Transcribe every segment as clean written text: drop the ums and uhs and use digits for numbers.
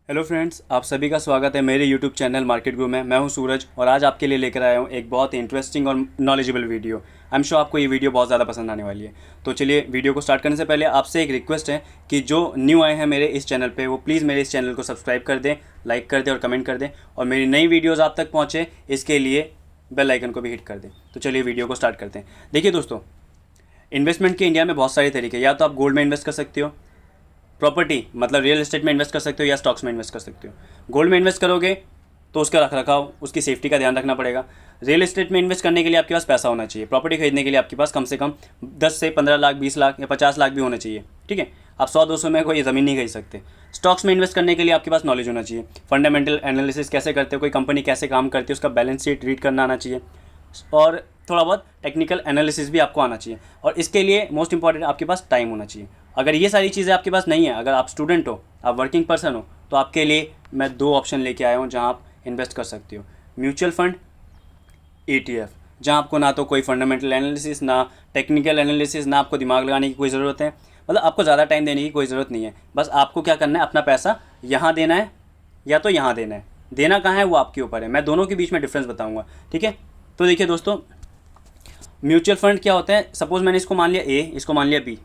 Hello friends, आप सभी का स्वागत है मेरे यूट्यूब चैनल मार्केट गुरु में। मैं हूं सूरज और आज आपके लिए लेकर आया हूं एक बहुत ही इंटरेस्टिंग और knowledgeable video. I am sure आपको ये वीडियो बहुत ज़्यादा पसंद आने वाली है। तो चलिए, वीडियो को स्टार्ट करने से पहले आपसे एक रिक्वेस्ट है कि जो न्यू आए हैं मेरे इस चैनल पे वो प्लीज़ मेरे इस चैनल को सब्सक्राइब कर दें, लाइक कर दें और कमेंट कर दें, और मेरी नई वीडियोज़ आप तक पहुँचे इसके लिए बेल आइकन को भी हिट कर दें। तो चलिए वीडियो को स्टार्ट करते हैं। देखिए दोस्तों, इन्वेस्टमेंट के इंडिया में बहुत सारे तरीके, या तो आप गोल्ड में इन्वेस्ट कर सकते हो, प्रॉपर्टी मतलब रियल एस्टेट में इन्वेस्ट कर सकते हो, या स्टॉक्स में इन्वेस्ट कर सकते हो। गोल्ड में इन्वेस्ट करोगे तो उसका रख रखाव, उसकी सेफ्टी का ध्यान रखना पड़ेगा। रियल एस्टेट में इन्वेस्ट करने के लिए आपके पास पैसा होना चाहिए। प्रॉपर्टी खरीदने के लिए आपके पास कम से कम 10 से 15 लाख, 20 लाख या 50 लाख भी होने चाहिए। ठीक है, आप 100-200 में कोई ज़मीन नहीं खरीद सकते। स्टॉक्स में इन्वेस्ट करने के लिए आपके पास नॉलेज होना चाहिए। फंडामेंटल एनालिसिस कैसे करते हो, कोई कंपनी कैसे काम करती है, उसका बैलेंस शीट रीड करना आना चाहिए, और थोड़ा बहुत टेक्निकल एनालिसिस भी आपको आना चाहिए। और इसके लिए मोस्ट इंपॉर्टेंट आपके पास टाइम होना चाहिए। अगर ये सारी चीज़ें आपके पास नहीं है, अगर आप स्टूडेंट हो, आप वर्किंग पर्सन हो, तो आपके लिए मैं 2 ऑप्शन लेके आया हूँ जहाँ आप इन्वेस्ट कर सकते हो। म्यूचुअल फंड, ETF, जहाँ आपको ना तो कोई फंडामेंटल एनालिसिस, ना टेक्निकल एनालिसिस, ना आपको दिमाग लगाने की कोई ज़रूरत है। मतलब आपको ज़्यादा टाइम देने की कोई ज़रूरत नहीं है। बस आपको क्या करना है, अपना पैसा यहाँ देना है या तो यहाँ देना है। देना कहाँ है वो आपके ऊपर है। मैं दोनों के बीच में डिफरेंस बताऊँगा। ठीक है, तो देखिए दोस्तों, म्यूचुअल फंड क्या होता है। सपोज मैंने इसको मान लिया A, इसको मान लिया B।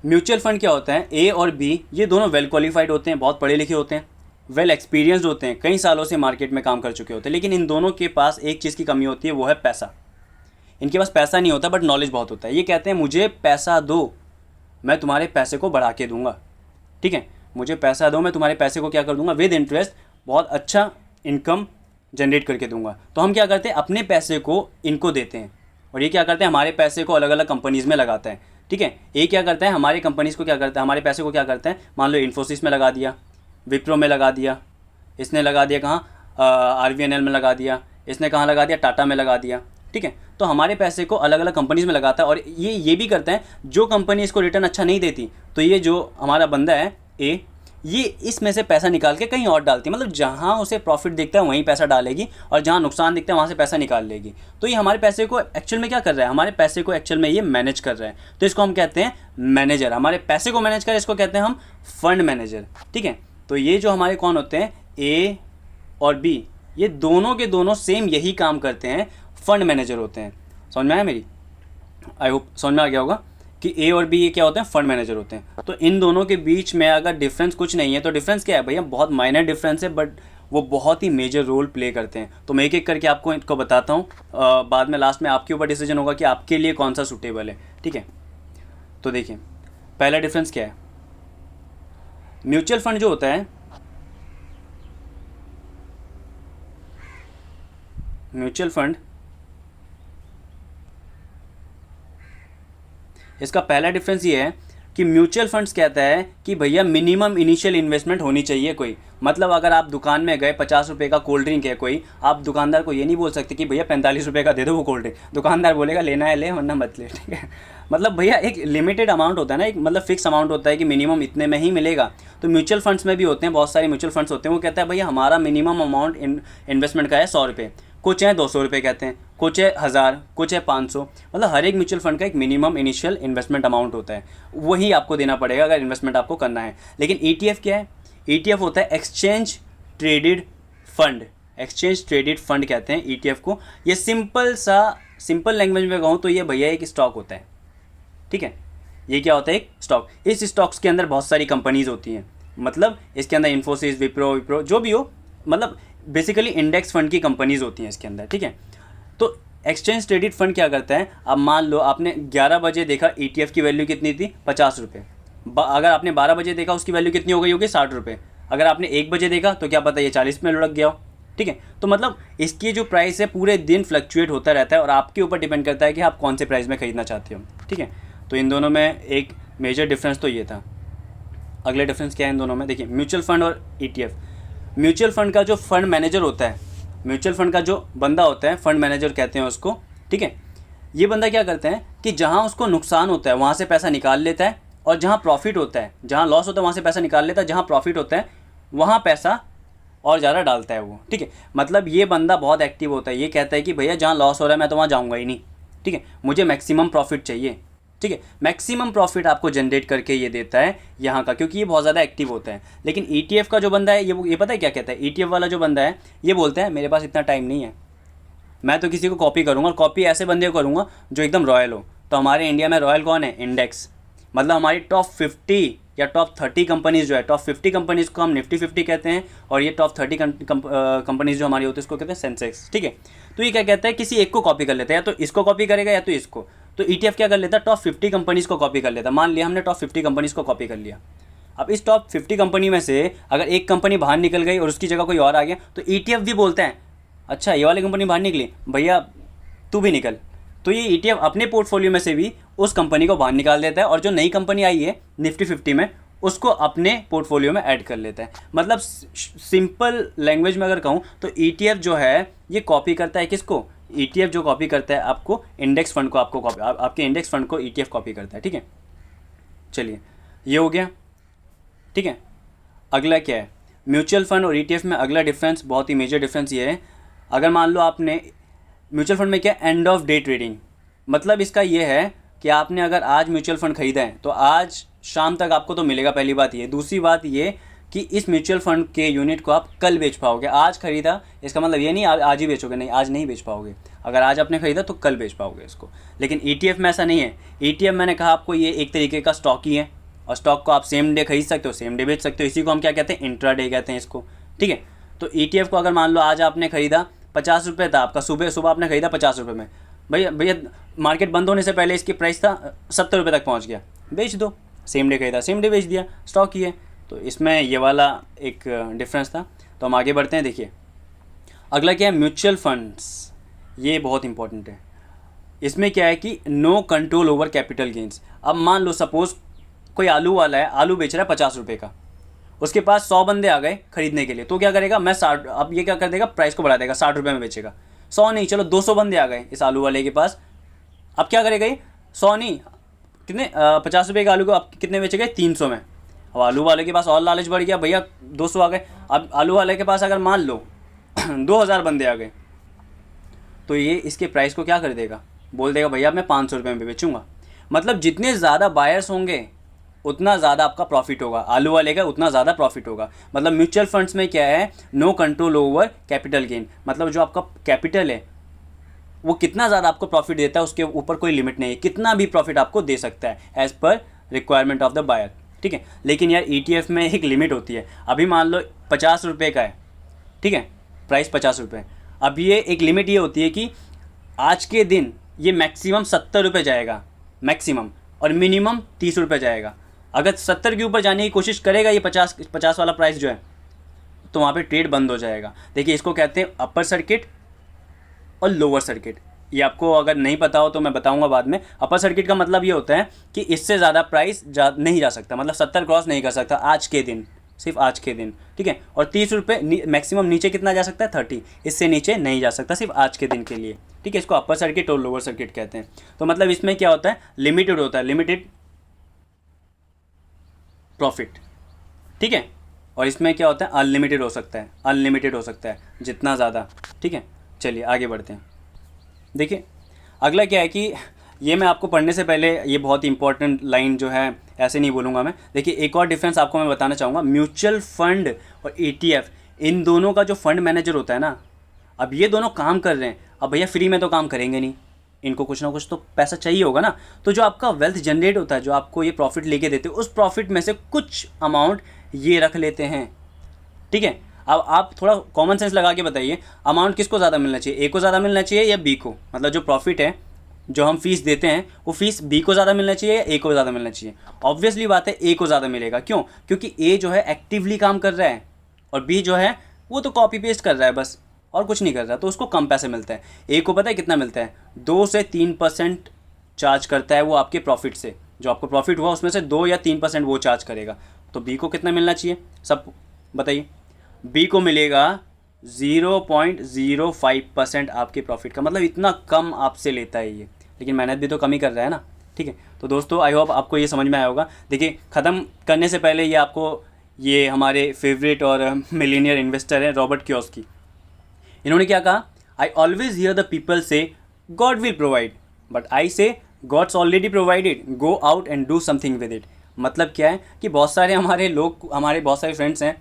म्यूचुअल फंड क्या होता है, A और B ये दोनों वेल क्वालिफाइड होते हैं, बहुत पढ़े लिखे होते हैं, वेल एक्सपीरियंस्ड होते हैं, कई सालों से मार्केट में काम कर चुके होते हैं। लेकिन इन दोनों के पास एक चीज़ की कमी होती है, वो है पैसा। इनके पास पैसा नहीं होता बट नॉलेज बहुत होता है। ये कहते हैं मुझे पैसा दो, मैं तुम्हारे पैसे को बढ़ा के दूंगा। ठीक है, मुझे पैसा दो, मैं तुम्हारे पैसे को क्या कर दूंगा, विद इंटरेस्ट बहुत अच्छा इनकम जनरेट करके दूंगा। तो हम क्या करते हैं, अपने पैसे को इनको देते हैं, और ये क्या करते हैं, हमारे पैसे को अलग अलग कंपनीज़ में लगाते हैं। ठीक है, ये क्या करता है, हमारी कंपनीज़ को क्या करता है, हमारे पैसे को क्या करता है, मान लो इन्फोसिस में लगा दिया, विप्रो में लगा दिया, इसने लगा दिया कहाँ, RVNL में लगा दिया, इसने कहाँ लगा दिया, टाटा में लगा दिया। ठीक है, तो हमारे पैसे को अलग अलग कंपनीज़ में लगाता है। और ये भी करता है, जो कंपनी इसको रिटर्न अच्छा नहीं देती तो ये जो हमारा बंदा है A, ये इसमें से पैसा निकाल के कहीं और डालती है। मतलब जहाँ उसे प्रॉफिट दिखता है वहीं पैसा डालेगी, और जहाँ नुकसान दिखता है वहाँ से पैसा निकाल लेगी। तो ये हमारे पैसे को एक्चुअल में क्या कर रहा है, हमारे पैसे को एक्चुअल में ये मैनेज कर रहा है। तो इसको हम कहते हैं मैनेजर। हमारे पैसे को मैनेज कर, इसको कहते हैं हम फंड मैनेजर। ठीक है, तो ये जो हमारे कौन होते हैं, A और B, ये दोनों के दोनों सेम यही काम करते हैं, फंड मैनेजर होते हैं। समझ में आया मेरी? आई होप समझ में आ गया होगा कि A और B ये क्या होते हैं, फंड मैनेजर होते हैं। तो इन दोनों के बीच में अगर डिफरेंस कुछ नहीं है तो डिफरेंस क्या है भैया, बहुत माइनर डिफरेंस है, बट वो बहुत ही मेजर रोल प्ले करते हैं। तो मैं एक एक करके आपको इनको बताता हूँ, बाद में लास्ट में आपके ऊपर डिसीजन होगा कि आपके लिए कौन सा सूटेबल है। ठीक है, तो देखिए पहला डिफरेंस क्या है। म्यूचुअल फंड जो होता है, म्यूचुअल फंड, इसका पहला डिफरेंस ये है कि म्यूचुअल फंड्स कहता है कि भैया मिनिमम इनिशियल इन्वेस्टमेंट होनी चाहिए कोई। मतलब अगर आप दुकान में गए, 50 रुपये का कोल्ड ड्रिंक है कोई, आप दुकानदार को ये नहीं बोल सकते कि भैया 45 रुपये का दे दो वो कोल्ड ड्रिंक। दुकानदार बोलेगा लेना है ले, वरना मत ले। ठीक है, मतलब भैया एक लिमिटेड अमाउंट होता है ना, एक मतलब फिक्स अमाउंट होता है कि मिनिमम इतने में ही मिलेगा। तो म्यूचुअल फंड्स में भी होते हैं, बहुत सारे म्यूचुअल फंड्स होते हैं, वो कहता है भैया हमारा मिनिमम अमाउंट इन्वेस्टमेंट का है 100 रुपये, कुछ है 200 रुपये कहते हैं, कुछ है 1000, कुछ है 500। मतलब हर एक म्यूचुअल फंड का एक मिनिमम इनिशियल इन्वेस्टमेंट अमाउंट होता है, वही आपको देना पड़ेगा अगर इन्वेस्टमेंट आपको करना है। लेकिन ETF क्या है, ETF होता है exchange traded fund. Exchange traded fund कहते हैं ETF को। ये सिंपल लैंग्वेज में कहूँ तो ये भैया एक स्टॉक होता है। ठीक है, ये क्या होता है, एक स्टॉक। इस स्टॉक्स के अंदर बहुत सारी कंपनीज होती हैं, मतलब इसके अंदर इन्फोसिस, विप्रो जो भी हो, मतलब बेसिकली इंडेक्स फंड की कंपनीज होती हैं इसके अंदर। ठीक है, तो एक्सचेंज ट्रेडेड फंड क्या करता है, अब मान लो आपने 11 बजे देखा, ETF की वैल्यू कितनी थी, 50 रुपये। अगर आपने 12 बजे देखा, उसकी वैल्यू कितनी हो गई होगी, 60 रुपये। अगर आपने 1 बजे देखा तो क्या पता ये 40 में लुढ़क गया हो। ठीक है, तो मतलब इसकी जो प्राइस है पूरे दिन फ्लक्चुएट होता रहता है, और आपके ऊपर डिपेंड करता है कि आप कौन से प्राइस में ख़रीदना चाहते हो। ठीक है, तो इन दोनों में एक मेजर डिफरेंस तो ये था। अगले डिफरेंस क्या है इन दोनों में, देखिए म्यूचुअल फंड और ETF। म्यूचुअल फंड का जो फंड मैनेजर होता है, म्यूचुअल फंड का जो बंदा होता है, फंड मैनेजर कहते हैं उसको। ठीक है, ये बंदा क्या करता है कि जहाँ उसको नुकसान होता है वहाँ से पैसा निकाल लेता है, और जहाँ प्रॉफिट होता है, जहाँ लॉस होता है वहाँ से पैसा निकाल लेता है, जहाँ प्रॉफिट होता है वहाँ पैसा और ज़्यादा डालता है वो। ठीक है, मतलब ये बंदा बहुत एक्टिव होता है, ये कहता है कि भैया जहाँ लॉस हो रहा है मैं तो वहाँ जाऊँगा ही नहीं। ठीक है, मुझे मैक्सिमम प्रॉफिट चाहिए। ठीक है, मैक्सिमम प्रॉफिट आपको जनरेट करके ये देता है यहाँ का, क्योंकि ये बहुत ज़्यादा एक्टिव होता है। लेकिन ETF का जो बंदा है ये पता है क्या कहता है, ETF वाला जो बंदा है ये बोलता है मेरे पास इतना टाइम नहीं है, मैं तो किसी को कॉपी करूँगा, और कॉपी ऐसे बंदे को करूँगा जो एकदम रॉयल हो। तो हमारे इंडिया में रॉयल कौन है, इंडेक्स, मतलब हमारी टॉप 50 या टॉप 30 कंपनीज़ जो है, टॉप 50 कंपनीज़ को हम निफ्टी 50 कहते हैं, और ये टॉप 30 कंपनीज़ जो हमारी होती है इसको कहते हैं सेंसेक्स। ठीक है, तो ये क्या कहता है, किसी एक को कॉपी कर लेता है, या तो इसको कॉपी करेगा या तो इसको। तो ETF क्या कर लेता है, टॉप 50 कंपनीज़ को कॉपी कर लेता है। मान लिया हमने टॉप 50 कंपनीज़ को कॉपी कर लिया, अब इस टॉप 50 कंपनी में से अगर एक कंपनी बाहर निकल गई और उसकी जगह कोई और आ गया, तो ETF भी बोलते हैं अच्छा ये वाली कंपनी बाहर निकली, भैया तू भी निकल। तो ये ETF अपने पोर्टफोलियो में से भी उस कंपनी को बाहर निकाल देता है, और जो नई कंपनी आई है निफ्टी 50 में उसको अपने पोर्टफोलियो में ऐड कर लेता है। मतलब सिंपल लैंग्वेज में अगर कहूँ तो ETF जो है ये कॉपी करता है किसको, ETF जो कॉपी करता है आपको इंडेक्स फंड को, आपके इंडेक्स फंड को ETF कॉपी करता है। ठीक है, चलिए ये हो गया। ठीक है, अगला क्या है, म्यूचुअल फंड और ETF में अगला डिफरेंस, बहुत ही मेजर डिफरेंस ये है, अगर मान लो आपने म्यूचुअल फंड में क्या एंड ऑफ डे ट्रेडिंग, मतलब इसका ये है कि आपने अगर आज म्यूचुअल फंड खरीदा है तो आज शाम तक आपको तो मिलेगा, पहली बात ये। दूसरी बात ये कि इस म्यूचुअल फंड के यूनिट को आप कल बेच पाओगे। आज खरीदा इसका मतलब ये नहीं आज ही बेचोगे, नहीं, आज नहीं बेच पाओगे। अगर आज आपने खरीदा तो कल बेच पाओगे इसको। लेकिन ETF में ऐसा नहीं है। ETF मैंने कहा आपको ये एक तरीके का स्टॉक ही है, और स्टॉक को आप सेम डे खरीद सकते हो, सेम डे बेच सकते हो। इसी को हम क्या कहते हैं, इंट्रा डे कहते हैं इसको। ठीक है, तो ETF को अगर मान लो आज आपने खरीदा 50 रुपये था आपका, सुबह आपने खरीदा 50 रुपये में, भैया मार्केट बंद होने से पहले इसकी प्राइस था 70 रुपये तक पहुंच गया, बेच दो। सेम डे खरीदा सेम डे बेच दिया, स्टॉक ही है। तो इसमें ये वाला एक डिफरेंस था। तो हम आगे बढ़ते हैं। देखिए अगला क्या है, म्यूचुअल फंड्स, ये बहुत इंपॉर्टेंट है। इसमें क्या है कि no control over capital gains. अब मान लो सपोज़ कोई आलू वाला है, आलू बेच रहा है 50 रुपये का, उसके पास 100 बंदे आ गए खरीदने के लिए, तो क्या करेगा, मैं 60, अब ये क्या कर देगा, प्राइस को बढ़ा देगा, 60 रुपये में बेचेगा। 100 नहीं, चलो 200 बंदे आ गए इस आलू वाले के पास, अब क्या करेगा ये, 100 नहीं, कितने 50 रुपये के आलू को आप कितने बेचेगा, 300 में। अब आलू वाले के पास और लालच बढ़ गया, भैया 200 आ गए। अब आलू वाले के पास अगर मान लो 2000 बंदे आ गए, तो ये इसके प्राइस को क्या कर देगा, बोल देगा भैया मैं 500 रुपये में बेचूंगा। मतलब जितने ज़्यादा बायर्स होंगे उतना ज़्यादा आपका प्रॉफिट होगा, आलू वाले का उतना ज़्यादा प्रॉफिट होगा। मतलब म्यूचुअल फंड्स में क्या है, no control over capital gain, मतलब जो आपका कैपिटल है वो कितना ज़्यादा आपको प्रॉफिट देता है उसके ऊपर कोई लिमिट नहीं है, कितना भी प्रॉफिट आपको दे सकता है as per requirement of the buyer. ठीक है, लेकिन यार ETF में एक लिमिट होती है। अभी मान लो 50 रुपये का है, ठीक है, प्राइस 50 रुपये। अब ये एक लिमिट ये होती है कि आज के दिन ये मैक्सिमम 70 रुपये जाएगा मैक्सिमम, और मिनिमम 30 रुपये जाएगा। अगर 70 के ऊपर जाने की कोशिश करेगा ये 50 वाला प्राइस जो है, तो वहाँ पे ट्रेड बंद हो जाएगा। देखिए इसको कहते हैं अपर सर्किट और लोअर सर्किट। ये आपको अगर नहीं पता हो तो मैं बताऊंगा बाद में। अपर सर्किट का मतलब ये होता है कि इससे ज़्यादा प्राइस नहीं जा सकता, मतलब 70 क्रॉस नहीं कर सकता आज के दिन, सिर्फ आज के दिन। ठीक है, और 30 रुपये मैक्सिमम, नीचे कितना जा सकता है, 30, इससे नीचे नहीं जा सकता, सिर्फ आज के दिन के लिए। ठीक है, इसको अपर सर्किट और लोअर सर्किट कहते हैं। तो मतलब इसमें क्या होता है, लिमिटेड होता है, लिमिटेड प्रॉफिट। ठीक है, और इसमें क्या होता है, अनलिमिटेड हो सकता है, अनलिमिटेड हो सकता है जितना ज़्यादा। ठीक है, चलिए आगे बढ़ते हैं। देखिए अगला क्या है कि ये मैं आपको पढ़ने से पहले ये बहुत इंपॉर्टेंट लाइन जो है ऐसे नहीं बोलूँगा मैं। देखिए एक और डिफरेंस आपको मैं बताना चाहूँगा, म्यूचुअल फंड और ETF, इन दोनों का जो फंड मैनेजर होता है ना, अब ये दोनों काम कर रहे हैं। अब भैया फ्री में तो काम करेंगे नहीं, इनको कुछ ना कुछ तो पैसा चाहिए होगा ना। तो जो आपका वेल्थ जनरेट होता है, जो आपको ये प्रॉफिट लेके देते हैं, उस प्रॉफिट में से कुछ अमाउंट ये रख लेते हैं। ठीक है, अब आप थोड़ा कॉमन सेंस लगा के बताइए, अमाउंट किसको ज़्यादा मिलना चाहिए, A को ज़्यादा मिलना चाहिए या B को? मतलब जो प्रॉफिट है, जो हम फीस देते हैं, वो फीस B को ज़्यादा मिलना चाहिए या A को ज़्यादा मिलना चाहिए? ऑब्वियसली बात है A को ज़्यादा मिलेगा। क्यों? क्योंकि A जो है एक्टिवली काम कर रहा है, और B जो है वो तो कॉपी पेस्ट कर रहा है बस, और कुछ नहीं कर रहा, तो उसको कम पैसे मिलते हैं। A को पता है कितना मिलता है, 2 से 3% चार्ज करता है वो आपके प्रॉफिट से। जो आपको प्रॉफिट हुआ उसमें से 2 या 3% वो चार्ज करेगा। तो B को कितना मिलना चाहिए, सब बताइए? B को मिलेगा 0.05% आपके प्रॉफिट का, मतलब इतना कम आपसे लेता है ये, लेकिन मेहनत भी तो कम ही कर रहा है ना। ठीक है, तो दोस्तों आई होप आपको ये समझ में आया होगा। देखिए ख़त्म करने से पहले ये आपको, ये हमारे फेवरेट और मिलीनियर इन्वेस्टर हैं रॉबर्ट कियोसाकी, इन्होंने क्या कहा, I always hear the people say God will provide, but I say God's already provided, go out and do something with it. मतलब क्या है कि बहुत सारे हमारे लोग, हमारे बहुत सारे फ्रेंड्स हैं,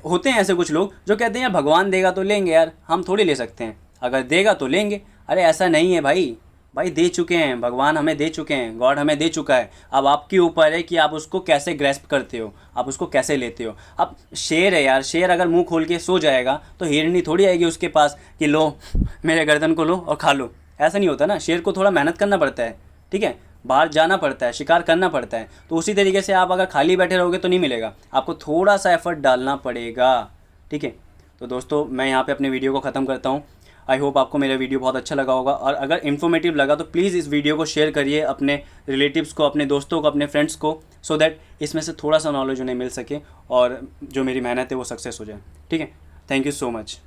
होते हैं ऐसे कुछ लोग जो कहते हैं यार भगवान देगा तो लेंगे यार, हम थोड़ी ले सकते हैं, अगर देगा तो लेंगे। अरे ऐसा नहीं है भाई, भाई दे चुके हैं, भगवान हमें दे चुके हैं, गॉड हमें दे चुका है। अब आपके ऊपर है कि आप उसको कैसे ग्रैस्प करते हो, आप उसको कैसे लेते हो। अब शेर है यार, शेर अगर मुंह खोल के सो जाएगा तो हिरनी थोड़ी आएगी उसके पास कि लो मेरे गर्दन को लो और खा लो। ऐसा नहीं होता ना, शेर को थोड़ा मेहनत करना पड़ता है, ठीक है, बाहर जाना पड़ता है, शिकार करना पड़ता है। तो उसी तरीके से आप अगर खाली बैठे रहोगे तो नहीं मिलेगा, आपको थोड़ा सा एफर्ट डालना पड़ेगा, ठीक है। तो दोस्तों मैं यहाँ पे अपने वीडियो को ख़त्म करता हूँ। आई होप आपको मेरा वीडियो बहुत अच्छा लगा होगा, और अगर इन्फॉर्मेटिव लगा तो प्लीज़ इस वीडियो को शेयर करिए अपने रिलेटिव्स को, अपने दोस्तों को, अपने फ्रेंड्स को, सो दैट इसमें से थोड़ा सा नॉलेज उन्हें मिल सके और जो मेरी मेहनत है वो सक्सेस हो जाए, ठीक है। Thank you so much.